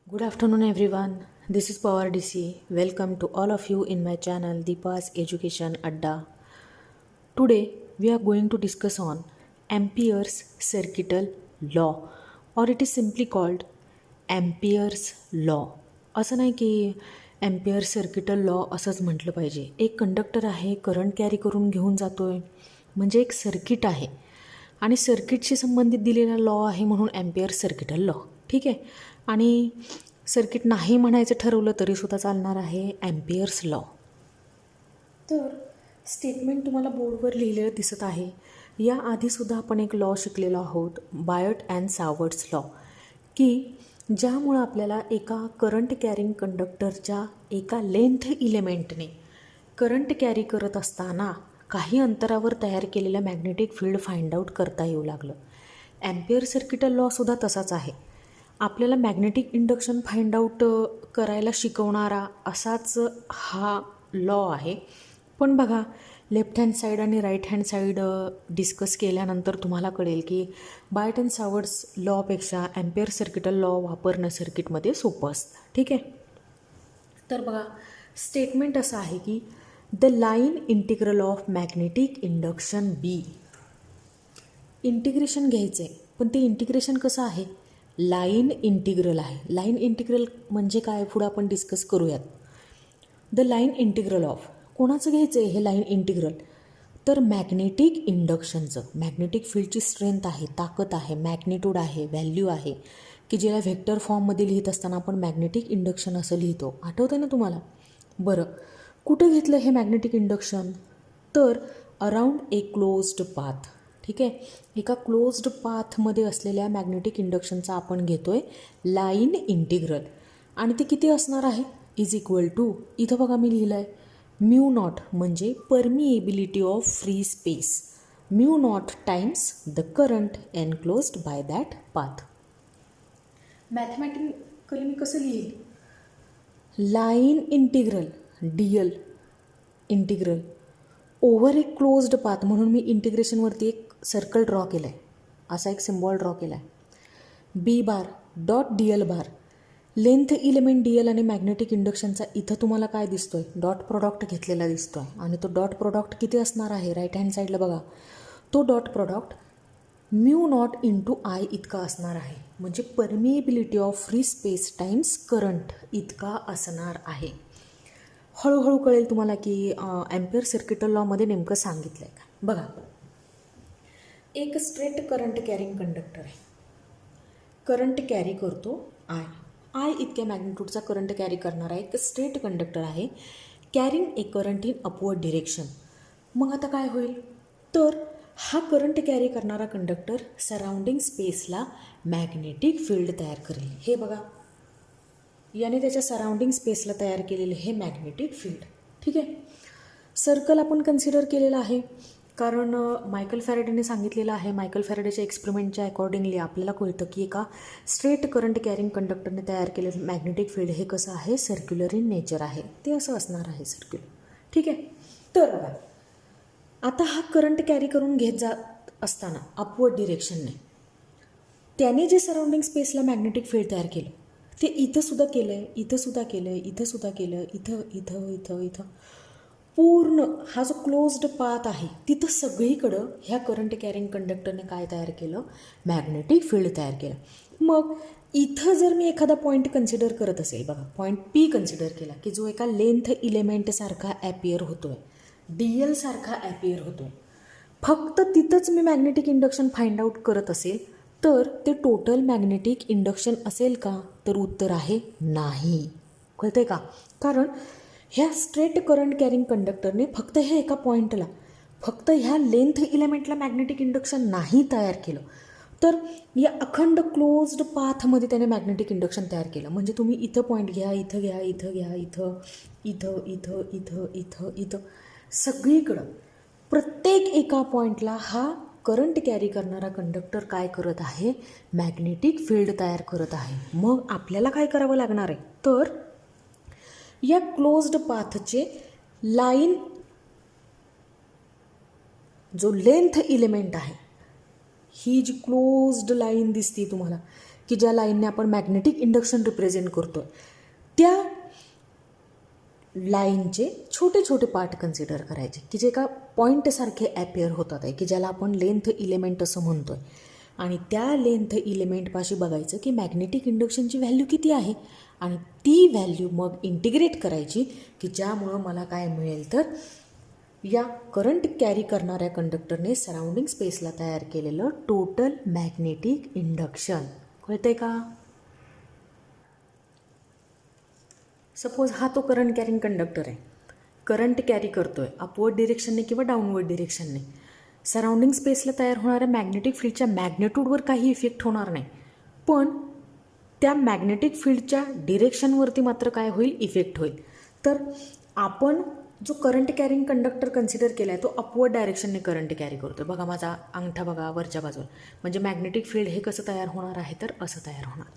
Good afternoon, everyone. This is Power DC. Welcome to all of you in my channel Deepa's Education Adda. Today, we are going to discuss on Ampere's circuital law, or it is simply called Ampere's law. असं नाही की ampere circuital law असंच म्हटलं पाहिजे. एक conductor आहे, current carry करून घेऊन जातोय, म्हणजे एक सर्किट आहे आणि सर्किटशी संबंधित दिलेला लॉ आहे म्हणून एम्पियर सर्किटल लॉ. ठीक आहे. आणि सर्किट नाही म्हणायचं ठरवलं तरीसुद्धा चालणार आहे, एम्पियर्स लॉ. तर स्टेटमेंट तुम्हाला बोर्डवर लिहिलेलं दिसत आहे. याआधीसुद्धा आपण एक लॉ शिकलेलो आहोत, बायट अँड सावर्ट्स लॉ, की ज्यामुळं आपल्याला एका करंट कॅरिंग कंडक्टरच्या एका लेंथ इलेमेंटने करंट कॅरी करत असताना काही अंतरावर तयार केलेलं मॅग्नेटिक फील्ड फाइंड आऊट करता येऊ लागलं. ॲम्पियर सर्किटल लॉसुद्धा तसाच आहे. आपल्याला मॅग्नेटिक इंडक्शन फाइंड आऊट करायला शिकवणारा असाच हा लॉ आहे. पण बघा, लेफ्ट हँड साईड आणि राईट हँड साईड डिस्कस केल्यानंतर तुम्हाला कळेल की बायट अँड सावर्ट्स लॉपेक्षा ॲम्पियर सर्किटल लॉ वापरणं सर्किटमध्ये सोपं असतं. ठीक आहे. तर बघा, स्टेटमेंट असं आहे की the line integral of magnetic induction B. Integration घ्यायचं आहे, पण ते इंटिग्रेशन कसं आहे? लाईन इंटिग्रल आहे. लाईन इंटिग्रल म्हणजे काय, पुढं आपण डिस्कस करूयात. द लाईन इंटिग्रल ऑफ कोणाचं घ्यायचं आहे हे लाईन इंटिग्रल? तर मॅग्नेटिक इंडक्शनचं. मॅग्नेटिक फील्डची स्ट्रेंथ आहे, ताकद आहे, मॅग्निट्यूड आहे, व्हॅल्यू आहे, की ज्याला व्हेक्टर फॉर्ममध्ये लिहित असताना आपण मॅग्नेटिक इंडक्शन असं लिहितो. आठवतं ना तुम्हाला? बरं, कुठं घेतलं हे मॅग्नेटिक इंडक्शन? तर अराउंड ए क्लोज्ड पाथ. ठीक आहे. एका क्लोज्ड पाथमध्ये असलेल्या मॅग्नेटिक इंडक्शनचा आपण घेतो आहे लाईन इंटिग्रल. आणि ते किती असणार आहे? इज इक्वल टू, इथं बघा मी लिहिलं आहे, म्यू नॉट म्हणजे permeability of free space, mu naught times the current enclosed by that path. Mathematically मी कसं लिहिल? Line integral D L integral over एक क्लोज्ड पाथ, म्हणून मी इंटिग्रेशनवरती एक सर्कल ड्रॉ केलं आहे, असा एक सिम्बॉल ड्रॉ केला आहे. B bar dot D L bar, length element D L आणि मॅग्नेटिक इंडक्शनचा इथं तुम्हाला काय दिसतोय? डॉट प्रॉडक्ट घेतलेला दिसतोय. आणि तो डॉट प्रॉडक्ट किती असणार आहे? राईट हँड साईडला बघा, तो dot product mu naught into I इतका असणार आहे, म्हणजे permeability of free space times current इतका असणार आहे. हळूहळू कळेल तुम्हाला की ॲम्पियर सर्किटल लॉमध्ये नेमकं सांगितलं आहे का. बघा, एक स्ट्रेट करंट कॅरिंग कंडक्टर आहे, करंट कॅरी करतो आय इतक्या मॅग्निट्यूडचा करंट कॅरी करणारा एक स्ट्रेट कंडक्टर आहे, carrying A current in upward direction. मग आता काय होईल? तर हा करंट कॅरी करणारा कंडक्टर सराउंडिंग स्पेसला मॅग्नेटिक फील्ड तयार करेल. हे बघा, याने त्याच्या सराउंडिंग स्पेसला तयार केलेले हे मॅग्नेटिक फील्ड. ठीक आहे. सर्कल आपण कन्सिडर केलेलं आहे, कारण मायकल फॅरेडेने सांगितलेलं आहे. मायकल फॅरेडेच्या एक्सपेरिमेंटच्या अकॉर्डिंगली आपल्याला कळतं की एका स्ट्रेट करंट कॅरिंग कंडक्टरने तयार केलेलं मॅग्नेटिक फील्ड हे कसं आहे? सर्क्युलर इन नेचर आहे. ते असं असणार आहे, सर्क्युलर. ठीक आहे. तर बघा, आता हा करंट कॅरी करून घेत जात असताना अपवर्ड डिरेक्शनने त्याने जे सराउंडिंग स्पेसला मॅग्नेटिक फील्ड तयार केलं ते इथंसुद्धा केलं आहे, इथंसुद्धा केलं आहे, इथंसुद्धा केलं, इथं इथं इथं इथं पूर्ण हा जो क्लोज्ड पाथ आहे तिथं सगळीकडं ह्या करंट कॅरिंग कंडक्टरने काय तयार केलं? मॅग्नेटिक फील्ड तयार केलं. मग इथं जर मी एखादा पॉईंट कन्सिडर करत असेल, बघा पॉईंट पी कन्सिडर केला की जो एका लेंथ इलेमेंटसारखा ॲपियर होतो आहे, डी एल सारखा ॲपियर होतो आहे, फक्त तिथंच मी मॅग्नेटिक इंडक्शन फाइंड आऊट करत असेल तर ते टोटल मॅग्नेटिक इंडक्शन असेल का? तर उत्तर आहे नाही. कळतंय का? कारण ह्या स्ट्रेट करंट कॅरिंग कंडक्टरने फक्त ह्या एका पॉईंटला, फक्त ह्या लेंथ इलेमेंटला मॅग्नेटिक इंडक्शन नाही तयार केलं, तर या अखंड क्लोज्ड पाथमध्ये त्याने मॅग्नेटिक इंडक्शन तयार केलं. म्हणजे तुम्ही इथं पॉईंट घ्या, इथं घ्या, इथं घ्या, इथं इथं इथं इथं इथं इथं सगळीकडं प्रत्येक एका पॉईंटला हा करंट कॅरी करणारा कंडक्टर काय करत आहे? मॅग्नेटिक फील्ड तयार करत आहे. मग आपल्याला काय करावं लागणार आहे? तर या क्लोज्ड पाथचे लाईन, जो लेंथ इलेमेंट आहे, ही जी क्लोज्ड लाईन दिसते तुम्हाला, की ज्या लाईनने आपण मॅग्नेटिक इंडक्शन रिप्रेझेंट करतो आहे, त्या लाईनचे छोटे छोटे पार्ट कन्सिडर करायचे की जे का पॉईंटसारखे ॲपियर होतात आहे, की ज्याला आपण लेंथ इलेमेंट असं म्हणतो आहे. आणि त्या लेंथ इलेमेंटपाशी बघायचं की मॅग्नेटिक इंडक्शनची व्हॅल्यू किती आहे आणि ती व्हॅल्यू मग इंटिग्रेट करायची की ज्यामुळं मला काय मिळेल तर या करंट कॅरी करणाऱ्या कंडक्टरने सराउंडिंग स्पेसला तयार केलेलं टोटल मॅग्नेटिक इंडक्शन. कळतंय का? सपोज हा तो करंट कॅरिंग कंडक्टर आहे, करंट कॅरी करतो आहे अपवर्ड डिरेक्शनने किंवा डाऊनवर्ड डिरेक्शनने. सराउंडिंग स्पेसला तयार होणाऱ्या मॅग्नेटिक फील्डच्या मॅग्नेट्यूडवर काही इफेक्ट होणार नाही, पण त्या मॅग्नेटिक फील्डच्या डिरेक्शनवरती मात्र काय होईल, इफेक्ट होईल. तर आपण जो करंट कॅरिंग कंडक्टर कन्सिडर केला आहे तो अपवर्ड डायरेक्शनने करंट कॅरी करतो आहे. बघा माझा अंगठा बघा वरच्या बाजूला, म्हणजे मॅग्नेटिक फील्ड हे कसं तयार होणार आहे तर असं तयार होणार.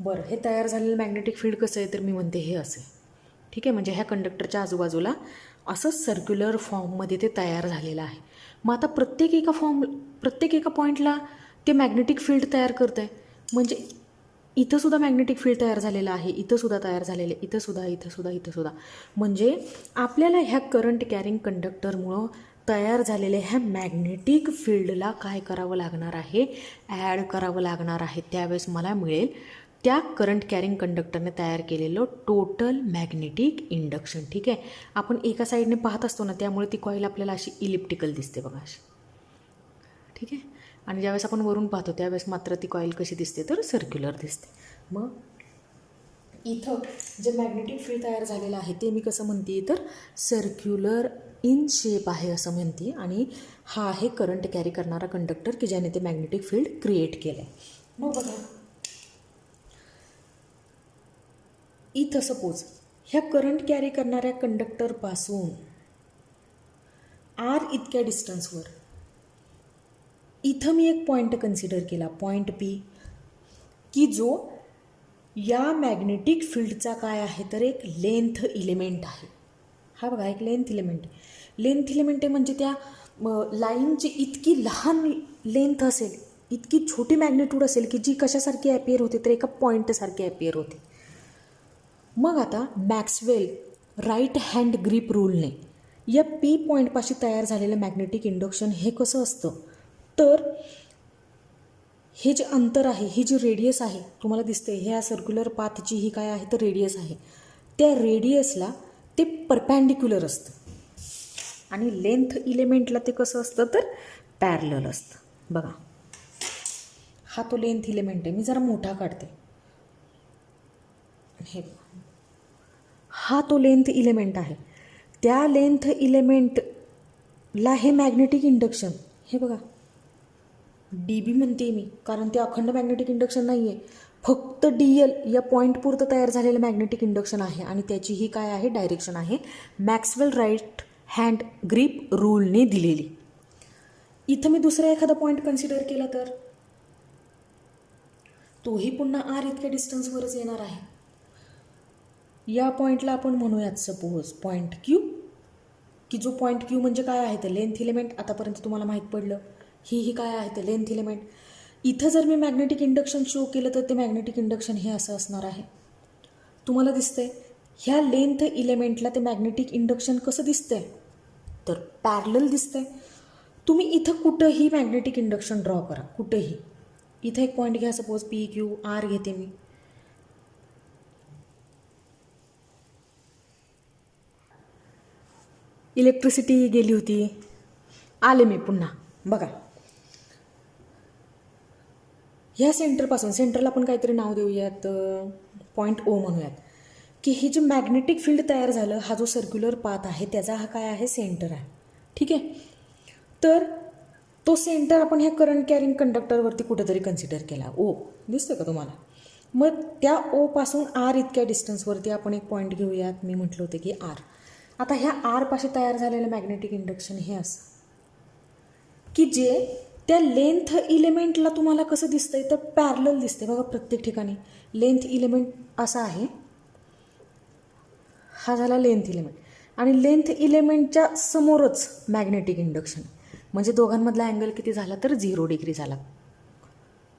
बरं, हे तयार झालेलं मॅग्नेटिक फील्ड कसं आहे तर मी म्हणते हे असे, ठीक आहे. म्हणजे ह्या कंडक्टरच्या आजूबाजूला असं सर्क्युलर फॉर्ममध्ये ते तयार झालेलं आहे. मग आता प्रत्येक एका पॉईंटला ते मॅग्नेटिक फील्ड तयार करतं आहे. म्हणजे इथंसुद्धा मॅग्नेटिक फील्ड तयार झालेलं आहे, इथंसुद्धा तयार झालेलं आहे, इथंसुद्धा. म्हणजे आपल्याला ह्या करंट कॅरिंग कंडक्टरमुळं तयार झालेल्या ह्या मॅग्नेटिक फील्डला काय करावं लागणार आहे, ॲड करावं लागणार आहे. त्यावेळेस मला मिळेल त्या करंट कॅरिंग कंडक्टरने तयार केलेलं टोटल मॅग्नेटिक इंडक्शन. ठीक आहे. आपण एका साईडने पाहत असतो ना, त्यामुळे ती कॉईल आपल्याला अशी इलिप्टिकल दिसते बघा अशी, ठीक आहे. आणि ज्यावेळेस आपण वरून पाहतो त्यावेळेस मात्र ती कॉईल कशी दिसते तर सर्क्युलर दिसते. मग इथं जे मॅग्नेटिक फील्ड तयार झालेलं आहे ते मी कसं म्हणते तर सर्क्युलर इन शेप आहे असं म्हणते. आणि हा आहे करंट कॅरी करणारा कंडक्टर की ज्याने ते मॅग्नेटिक फील्ड क्रिएट केलं आहे. मग बघा इथं सपोज ह्या करंट कॅरी करणाऱ्या कंडक्टरपासून आर इतक्या डिस्टन्सवर इथं मी एक पॉईंट कन्सिडर केला, पॉईंट पी, की जो या मॅग्नेटिक फील्डचा काय आहे तर एक लेंथ इलिमेंट आहे. हा बघा एक लेंथ इलिमेंट आहे. म्हणजे त्या लाईनची इतकी लहान लेंथ असेल, इतकी छोटी मॅग्नेट्यूड असेल की जी कशासारखी ॲपियर होते तर एका पॉईंटसारखी ॲपियर होते. मग आता मॅक्सवेल राईट हँड ग्रीप रूलने या पी पॉईंटपाशी तयार झालेलं मॅग्नेटिक इंडक्शन हे कसं असतं तर हे जे अंतर आहे, ही जी रेडियस आहे तुम्हाला दिसते, ह्या सर्क्युलर पाथची ही काय आहे तर रेडियस आहे, त्या रेडियसला ते परपॅन्डिक्युलर असतं. आणि लेंथ इलेमेंटला ते कसं असतं तर पॅरलल असतं. बघा हा तो लेंथ इलेमेंट आहे, मी जरा मोठा काढते. हे हा तो लेंथ इलेमेंट आहे. त्या लेंथ इलेमेंटला हे मॅग्नेटिक इंडक्शन हे बघा डी बी म्हणते मी, कारण ते अखंड मॅग्नेटिक इंडक्शन नाही आहे, फक्त डी एल या पॉईंटपुरतं तयार झालेलं मॅग्नेटिक इंडक्शन आहे. आणि त्याची ही काय आहे डायरेक्शन आहे मॅक्सवेल राईट हँड ग्रीप रूलने दिलेली. इथं मी दुसरा एखादा पॉईंट कन्सिडर केला तर तोही पुन्हा आर इतक्या डिस्टन्सवरच येणार आहे. या पॉईंटला आपण म्हणूयात सपोज पॉईंट क्यू, की जो पॉईंट क्यू म्हणजे काय आहे तर लेंथ इलेमेंट. आतापर्यंत तुम्हाला माहीत पडलं ही काय आहे तर लेंथ इलेमेंट. इथं जर मी मॅग्नेटिक इंडक्शन शो केलं तर ते मॅग्नेटिक इंडक्शन हे असं असणार आहे. तुम्हाला दिसतंय ह्या लेंथ इलेमेंटला ते मॅग्नेटिक इंडक्शन कसं दिसतंय तर पॅरलल दिसतंय. तुम्ही इथं कुठंही मॅग्नेटिक इंडक्शन ड्रॉ करा, कुठंही. इथं एक पॉईंट घ्या, सपोज पी क्यू आर घेते मी. इलेक्ट्रिसिटी गेली होती, आले मी पुन्हा. बघा ह्या सेंटरपासून, सेंटरला आपण काहीतरी नाव देऊयात, पॉईंट ओ म्हणूयात, की हे जे मॅग्नेटिक फील्ड तयार झालं, हा जो सर्क्युलर पाथ आहे त्याचा हा काय आहे सेंटर आहे. ठीक आहे. तर तो सेंटर आपण ह्या करंट कॅरिंग कंडक्टरवरती कुठेतरी कन्सिडर केला, ओ दिसतं का तुम्हाला. मग त्या ओपासून आर इतक्या डिस्टन्सवरती आपण एक पॉईंट घेऊयात, मी म्हटलं होतं की आर. आता ह्या आरपाशी तयार झालेलं मॅग्नेटिक इंडक्शन हे असं की जे त्या लेंथ इलेमेंटला तुम्हाला कसं दिसतंय तर पॅरलल दिसते. बघा प्रत्येक ठिकाणी लेंथ इलेमेंट असा आहे, हा झाला लेंथ इलेमेंट, आणि लेंथ इलेमेंटच्या समोरच मॅग्नेटिक इंडक्शन. म्हणजे दोघांमधला अँगल किती झाला तर 0 डिग्री झाला.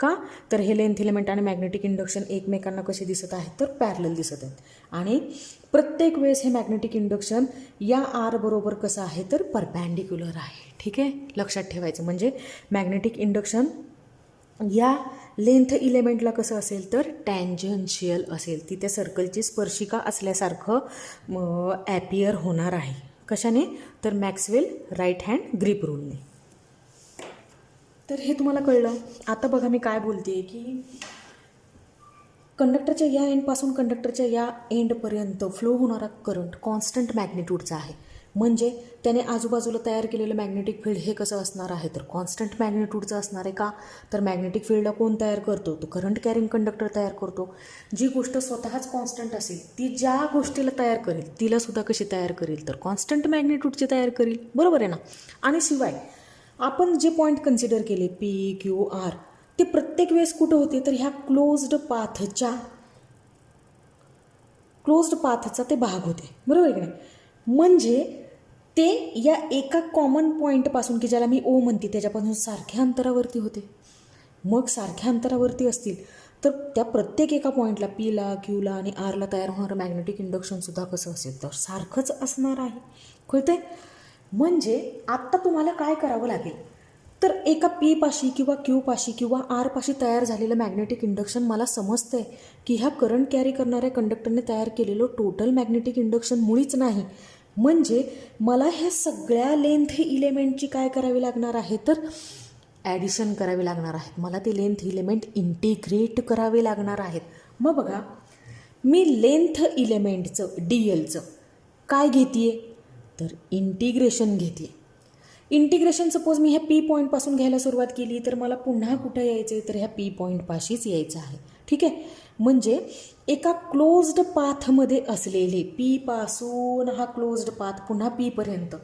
का तर हे लेंथ इलेमेंट आणि मॅग्नेटिक इंडक्शन एकमेकांना कसे दिसत आहेत तर पॅरलल दिसत आहेत आणि प्रत्येक वेळेस हे मॅग्नेटिक इंडक्शन या आर बरोबर कसं आहे तर परपॅन्डिक्युलर आहे. ठीक आहे, लक्षात ठेवायचं. म्हणजे मॅग्नेटिक इंडक्शन या लेंथ इलेमेंटला कसं असेल तर टॅन्जन्शियल असेल, तिथे सर्कलची स्पर्शिका असल्यासारखं ॲपियर होणार आहे. कशाने तर मॅक्सवेल राईट हँड ग्रिप रूलने. तर हे तुम्हाला कळलं. आता बघा मी काय बोलते की कंडक्टरच्या या एंडपासून कंडक्टरच्या या एंडपर्यंत फ्लो होणारा करंट कॉन्स्टंट मॅग्निट्यूडचा आहे. म्हणजे त्याने आजूबाजूला तयार केलेलं मॅग्नेटिक फील्ड हे कसं असणार आहे तर कॉन्स्टंट मॅग्निट्यूडचं असणार आहे. का तर मॅग्नेटिक फील्डला कोण तयार करतो तो करंट कॅरिंग कंडक्टर तयार करतो. जी गोष्ट स्वतःच कॉन्स्टंट असेल ती ज्या गोष्टीला तयार करेल तिलासुद्धा कशी तयार करेल तर कॉन्स्टंट मॅग्निट्यूडची तयार करेल. बरोबर आहे ना. आणि शिवाय आपण जे पॉईंट कन्सिडर केले पी क्यू आर ते प्रत्येक वेळेस कुठं होते तर ह्या क्लोज्ड पाथचा ते भाग होते. बरोबर आहे की नाही. म्हणजे ते या एका कॉमन पॉईंटपासून की ज्याला मी ओ म्हणते त्याच्यापासून सारख्या अंतरावरती होते. मग सारख्या अंतरावरती असतील तर त्या प्रत्येक एका पॉईंटला पीला क्यूला आणि आरला तयार होणारं मॅग्नेटिक इंडक्शनसुद्धा कसं असेल तर सारखंच असणार आहे. कळतंय. म्हणजे आत्ता तुम्हाला काय करावं लागेल तर एका पी पाशी किंवा क्यू पाशी किंवा आर पाशी तयार झालेलं मॅग्नेटिक इंडक्शन मला समजतंय की ह्या करंट कॅरी करणाऱ्या कंडक्टरने तयार केलेलं टोटल मॅग्नेटिक इंडक्शन मुळीच नाही. म्हणजे मला ह्या सगळ्या लेंथ इलेमेंटची काय करावी लागणार आहे तर ॲडिशन करावी लागणार आहेत. मला ते लेंथ इलेमेंट इंटिग्रेट करावे लागणार आहेत. मग बघा मी लेंथ इलेमेंटचं DLचं काय घेते तर इंटिग्रेशन घेते. इंटिग्रेशन सपोज मी ह्या पी पॉईंटपासून घ्यायला सुरुवात केली तर मला पुन्हा कुठं यायचं आहे तर ह्या पी पॉईंटपाशीच यायचं आहे. ठीक आहे. म्हणजे एका क्लोज्ड पाथमध्ये असलेले पीपासून हा क्लोज्ड पाथ पुन्हा पीपर्यंत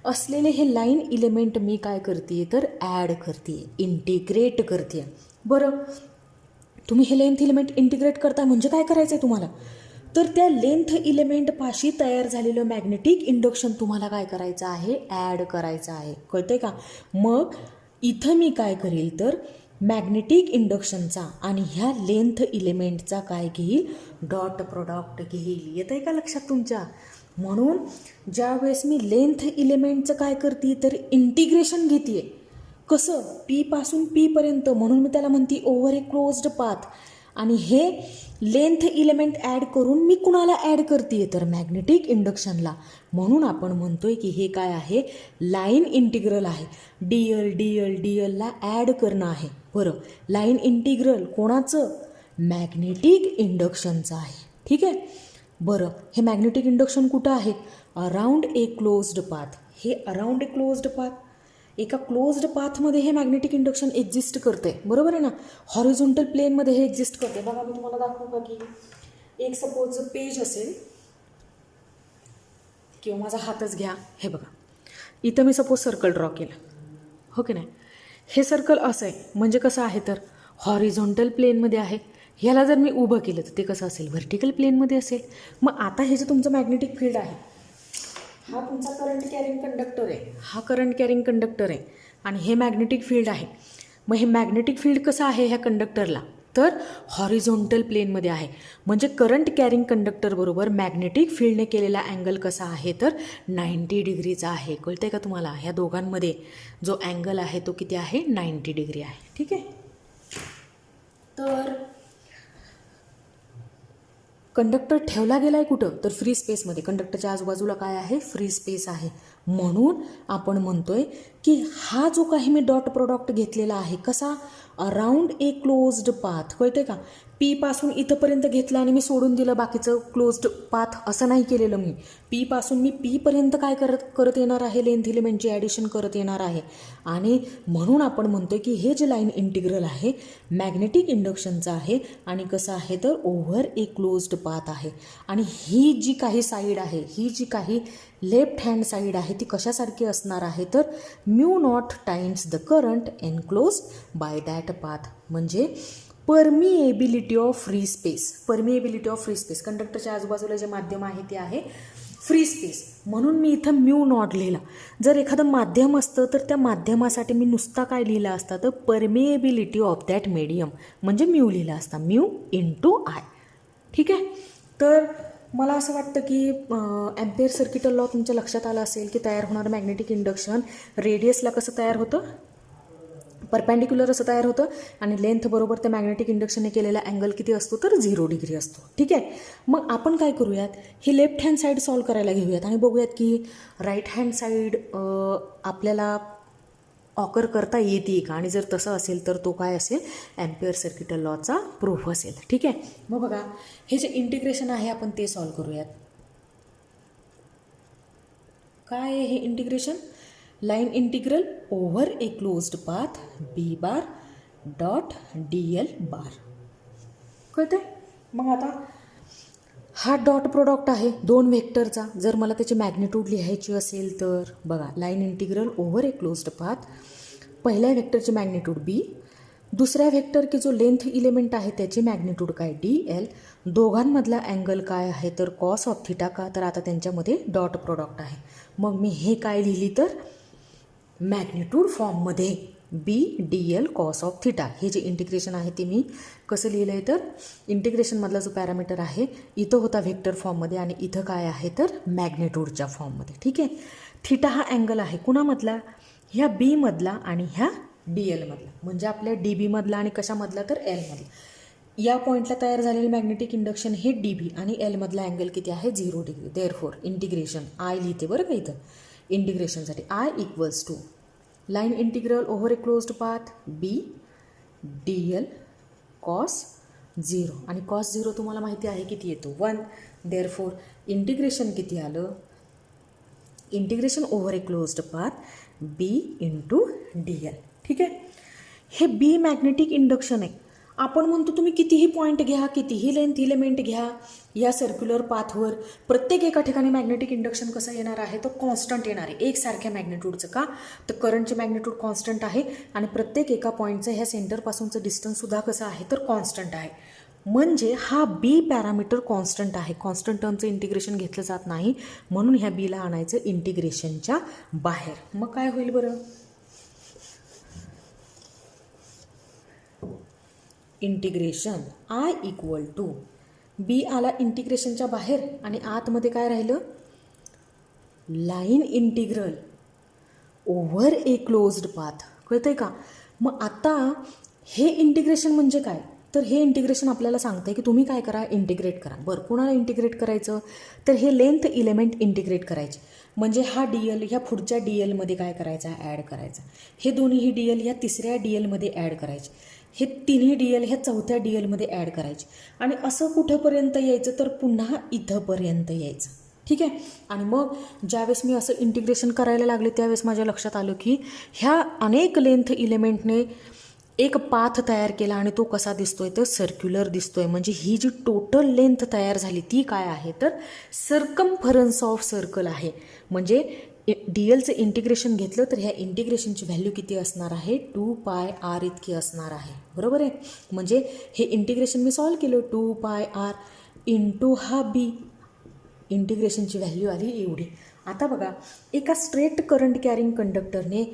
असलेले हे लाईन इलेमेंट मी काय करते तर ॲड करते, इंटिग्रेट करते. बरं तुम्ही हे लेंथ इलेमेंट इंटिग्रेट करता म्हणजे काय करायचं आहे तुम्हाला तर त्या लेंथ इलेमेंटपाशी तयार झालेलं मॅग्नेटिक इंडक्शन तुम्हाला काय करायचं आहे ॲड करायचं आहे. कळतंय का. मग इथं मी काय करेल तर मॅग्नेटिक इंडक्शनचा आणि ह्या लेंथ इलेमेंटचा काय घेईल डॉट प्रोडक्ट घेईल. येतं आहे का लक्षात तुमच्या. म्हणून ज्यावेळेस मी लेंथ इलेमेंटचं काय करते तर इंटिग्रेशन घेते. कसं पीपासून पीपर्यंत म्हणून मी त्याला म्हणते ओव्हर ए क्लोज्ड पाथ. आणि हे लेंथ इलेमेंट ॲड करून मी कुणाला ॲड करते तर मॅग्नेटिक इंडक्शनला. म्हणून आपण म्हणतोय की हे काय आहे लाईन इंटिग्रल आहे. DLला ॲड करणं आहे. बरं लाईन इंटिग्रल कोणाचं मॅग्नेटिक इंडक्शनचं आहे. ठीक आहे. बरं हे मॅग्नेटिक इंडक्शन कुठं आहे अराउंड ए क्लोज्ड पाथ. हे अराउंड ए क्लोज्ड पाथ एका क्लोज्ड पाथमध्ये हे मॅग्नेटिक इंडक्शन एक्झिस्ट करते. बरोबर आहे ना. हॉरिझॉन्टल प्लेनमध्ये हे एक्झिस्ट करते. बघा मी तुम्हाला दाखवू का की एक सपोज पेज असेल किंवा माझा हातच घ्या. हे बघा इथं मी सपोज सर्कल ड्रॉ केलं. हो की नाही. हे सर्कल असं आहे म्हणजे कसं आहे तर हॉरिझॉन्टल प्लेनमध्ये आहे. ह्याला जर मी उभं केलं तर ते कसं असेल व्हर्टिकल प्लेनमध्ये असेल. मग आता हे जे तुमचं मॅग्नेटिक फील्ड आहे हा तुमचा करंट कॅरिंग कंडक्टर आहे. हा करंट कॅरिंग कंडक्टर आहे आणि हे मॅग्नेटिक फील्ड आहे. मग हे मॅग्नेटिक फील्ड कसं आहे ह्या कंडक्टरला तर हॉरिझॉन्टल प्लेनमध्ये आहे. म्हणजे करंट कॅरिंग कंडक्टरबरोबर मॅग्नेटिक फील्डने केलेला अँगल कसा आहे तर 90 डिग्रीचा आहे. कळते का तुम्हाला. ह्या दोघांमध्ये जो अँगल आहे तो किती आहे 90 डिग्री आहे. ठीक आहे. तर कंडक्टर ठेवला गेला आहे कुठं तर फ्री स्पेसमध्ये. कंडक्टरच्या आजूबाजूला काय आहे फ्री स्पेस आहे. म्हणून आपण म्हणतोय की हा जो काही मी डॉट प्रोडक्ट घेतलेला आहे कसा अराउंड ए क्लोज्ड पाथ. कळते का. पीपासून इथंपर्यंत घेतलं आणि मी सोडून दिलं बाकीचं क्लोज्ड पाथ असं नाही केलेलं मी. पीपासून मी पीपर्यंत काय करत येणार आहे लेंथ इलेमेंटची ॲडिशन करत येणार आहे. आणि म्हणून आपण म्हणतोय की हे जे लाईन इंटिग्रल आहे मॅग्नेटिक इंडक्शनचं आहे आणि कसं आहे तर ओव्हर ए क्लोज्ड पाथ आहे. आणि ही जी काही साईड आहे ही जी काही लेफ्ट हँड साईड आहे ती कशासारखी असणार आहे तर μ0 times the current enclose by that path. म्हणजे permeability of free space. Permeability of free space कंडक्टरच्या आजूबाजूला जे माध्यम आहे ते आहे फ्री स्पेस, म्हणून मी इथं म्यू नॉट लिहिला. जर एखादं माध्यम असतं तर त्या माध्यमासाठी मी नुसता काय लिहिला असता तर परमेएबिलिटी ऑफ दॅट मीडियम म्हणजे म्यू लिहिला असता, म्यू इंटू आय. ठीक आहे. तर मला असं वाटतं की ॲम्पियर सर्किटल लॉ तुमच्या लक्षात आला असेल की तयार होणारं मॅग्नेटिक इंडक्शन रेडियसला कसं तयार होतं, परपॅन्डिक्युलर असं तयार होतं आणि लेंथ बरोबर त्या मॅग्नेटिक इंडक्शनने केलेला अँगल किती असतो तर 0 डिग्री असतो. ठीक आहे. मग आपण काय करूयात, ही लेफ्ट हँड साईड सॉल्व करायला घेऊयात आणि बघूयात की राईट हँड साईड आपल्याला ऑकर करता येते का, आणि जर तसं असेल तर तो काय असेल, ॲम्पियर सर्किटल लॉचा प्रूफ असेल. ठीक आहे. मग बघा, हे जे इंटिग्रेशन आहे आपण ते सॉल्व करूयात. काय आहे हे integration, line integral over a closed path B bar dot D L bar. कळते. मग आता हा डॉट प्रोडक्ट आहे दोन व्हेक्टरचा. जर मला त्याची मॅग्निट्यूड लिहायची असेल तर बघा, line integral over a closed path, पहिल्या व्हेक्टरची मॅग्निट्यूड बी, दुसऱ्या व्हेक्टर की जो लेंथ इलेमेंट आहे त्याची मॅग्निट्यूड काय डी एल, दोघांमधला अँगल काय आहे तर कॉस ऑफ थिटा. का तर आता त्यांच्यामध्ये डॉट प्रोडक्ट आहे. मग मी हे काय लिहिली तर मॅग्निट्यूड फॉर्ममध्ये B D L cos of theta. हे जे इंटिग्रेशन आहे ते मी कसं लिहिलं आहे तर इंटिग्रेशनमधला जो पॅरामीटर आहे इथं होता व्हेक्टर फॉर्ममध्ये आणि इथं काय आहे तर मॅग्निट्यूडच्या फॉर्ममध्ये. ठीक आहे. थिटा हा अँगल आहे कुणामधला, ह्या बीमधला आणि ह्या डी एलमधला, म्हणजे आपल्या डी बीमधला आणि कशामधला तर एलमधला. या पॉईंटला तयार झालेलं मॅग्नेटिक इंडक्शन हे डी बी आणि एलमधला अँगल किती आहे 0 डिग्री. देअरफॉर इंटिग्रेशन आय लिहिते बरं का इथं इंटिग्रेशनसाठी. I equals to line integral over a closed path B D L cos 0, आणि कॉस 0 तुम्हाला माहिती आहे किती येतो 1. देअरफॉर इंटिग्रेशन किती आलं, integration over a closed path B into D L. ठीक आहे. हे बी मॅग्नेटिक इंडक्शन आहे. आपण म्हणतो तुम्ही कितीही पॉईंट घ्या, कितीही लेंथ इलेमेंट घ्या या सर्क्युलर पाथवर, प्रत्येक एका ठिकाणी मॅग्नेटिक इंडक्शन कसं येणार आहे तर कॉन्स्टंट येणार आहे एकसारख्या मॅग्नेट्यूडचं. का तर करंटचे मॅग्नेट्यूड कॉन्स्टंट आहे आणि प्रत्येक एका पॉईंटचं ह्या सेंटरपासूनचं डिस्टन्ससुद्धा कसं आहे तर कॉन्स्टंट आहे. म्हणजे हा बी पॅरामीटर कॉन्स्टंट आहे. कॉन्स्टंट टर्मचं इंटिग्रेशन घेतलं जात नाही, म्हणून ह्या बीला आणायचं इंटिग्रेशनच्या बाहेर. मग काय होईल बरं, integration I equal to be आला इंटिग्रेशनच्या बाहेर आणि आतमध्ये काय राहिलं, line integral over a closed path. कळतंय का. मग आता हे इंटिग्रेशन म्हणजे काय तर हे इंटिग्रेशन आपल्याला सांगतं की तुम्ही काय करा, इंटिग्रेट करा. बरं, कोणाला इंटिग्रेट करायचं तर हे लेंथ इलेमेंट इंटिग्रेट करायचे. म्हणजे हा डी एल ह्या पुढच्या डी एलमध्ये काय करायचा, ॲड करायचा. हे दोन्हीही डी एल ह्या तिसऱ्या डी एलमध्ये ॲड करायचे. हे तिन्ही डी एल ह्या चौथ्या डी एलमध्ये ॲड करायचे. आणि असं कुठंपर्यंत यायचं तर पुन्हा इथंपर्यंत यायचं. ठीक आहे. आणि मग ज्यावेळेस मी असं इंटिग्रेशन करायला लागले त्यावेळेस माझ्या लक्षात आलं की ह्या अनेक लेंथ इलेमेंटने एक पाथ तयार केला आणि तो कसा दिसतोय तर सर्क्युलर दिसतोय. म्हणजे ही जी टोटल लेंथ तयार झाली ती काय आहे तर सर्कम्फरन्स ऑफ सर्कल आहे. म्हणजे डी एलचं इंटिग्रेशन घेतलं तर ह्या इंटिग्रेशनची व्हॅल्यू किती असणार आहे 2 पाय आर इतकी असणार आहे. बरोबर आहे. म्हणजे हे इंटिग्रेशन मी सॉल्व केलं 2 पाय आर इंटू हा बी, इंटिग्रेशनची व्हॅल्यू आली एवढी. आता बघा, एका स्ट्रेट करंट कॅरिंग कंडक्टरने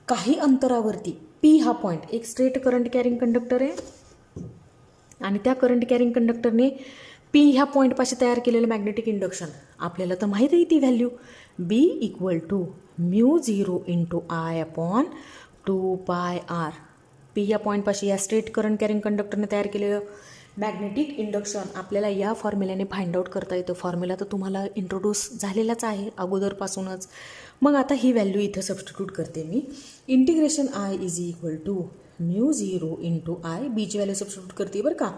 काही अंतरावरती पी हा पॉईंट, एक स्ट्रेट करंट कॅरिंग कंडक्टर आहे आणि त्या करंट कॅरिंग कंडक्टरने पी ह्या पॉईंटपाशी तयार केलेलं मॅग्नेटिक इंडक्शन आपल्याला तर माहीत आहे ती value B equal to mu 0 into I upon 2 pi R. P या पॉईंटपाशी या स्ट्रेट करंट कॅरिंग कंडक्टरने तयार केलेलं मॅग्नेटिक इंडक्शन आपल्याला या फॉर्म्युल्याने फाइंड आउट करता येतं. फॉर्म्युला तर तुम्हाला इंट्रोड्यूस झालेलाच आहे अगोदरपासूनच. मग आता ही व्हॅल्यू इथं सबस्टिट्यूट करते मी. Integration I is equal to mu 0 into I, बीची व्हॅल्यू सबस्टिट्यूट करते बरं का,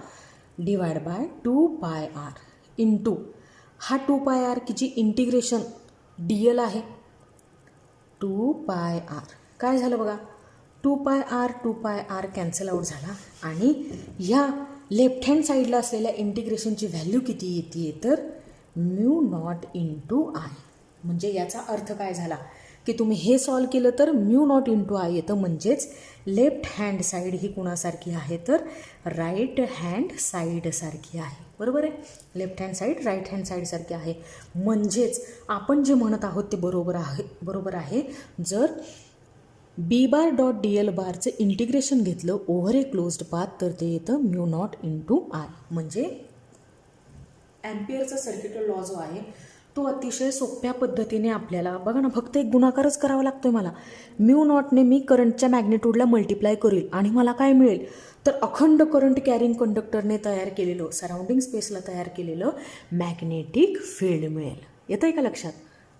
divide by 2 pi R into हा 2 पाय आर की जी इंटिग्रेशन डी एल आहे 2 पाय आर. काय झालं बघा, 2 पाय आर कॅन्सल आउट झाला आणि ह्या लेफ्ट हँड साईडला असलेल्या इंटिग्रेशनची व्हॅल्यू किती येते तर म्यू नॉट इंटू आय. म्हणजे याचा अर्थ काय झाला की तुम्ही हे सॉल्व केलं तर म्यू नॉट इंटू आय येतं. म्हणजेच लेफ्ट हँड साईड ही कुणासारखी आहे तर राईट हँड साईडसारखी आहे. बरोबर आहे. Left hand side right hand साईडसारखी आहे. म्हणजेच आपण जे म्हणत आहोत ते बरोबर आहे. जर B bar dot D L बारचं इंटिग्रेशन घेतलं ओव्हर ए क्लोज्ड पाथ तर ते येतं म्यू नॉट इंटू आय. म्हणजे ॲम्पियरचा सर्किटल लॉ जो आहे तो अतिशय सोप्या पद्धतीने आपल्याला बघा ना, फक्त एक गुणाकारच करावा लागतोय मला. म्यू नॉटने मी करंटच्या मॅग्निट्यूडला मल्टिप्लाय करेल आणि मला काय मिळेल तर अखंड करंट कॅरिंग कंडक्टरने तयार केलेलं सराउंडिंग स्पेसला तयार केलेलं मॅग्नेटिक फील्ड मिळेल. येतं आहे का लक्षात.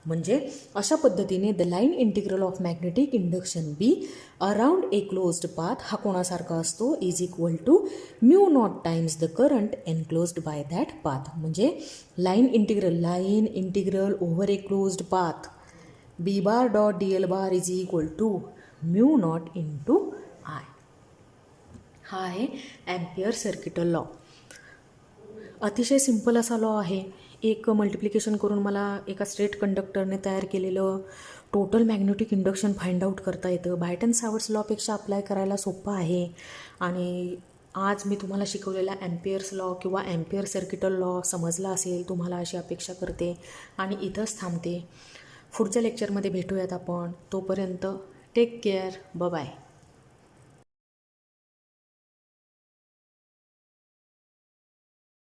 म्हणजे अशा पद्धतीने the line integral of magnetic induction B around a closed path हा कोणासारखा असतो is equal to mu naught times the current enclosed by that path. म्हणजे line integral over a closed path B bar dot D L bar is equal to mu naught into I. हा आहे Ampere circuital law. अतिशय simple असा law आहे. एक multiplication करून मला एका स्ट्रेट कंडक्टरने तयार केलेलं total magnetic induction find out करता येतं. बायटन सावर्ट्स लॉपेक्षा अप्लाय करायला सोपं आहे. आणि आज मी तुम्हाला शिकवलेला ॲम्पियर्स लॉ किंवा ॲम्पियर सर्किटल लॉ समजला असेल तुम्हाला अशी अपेक्षा करते आणि इथंच थांबते. पुढच्या लेक्चरमध्ये भेटूयात आपण. तोपर्यंत टेक केअर. बाय.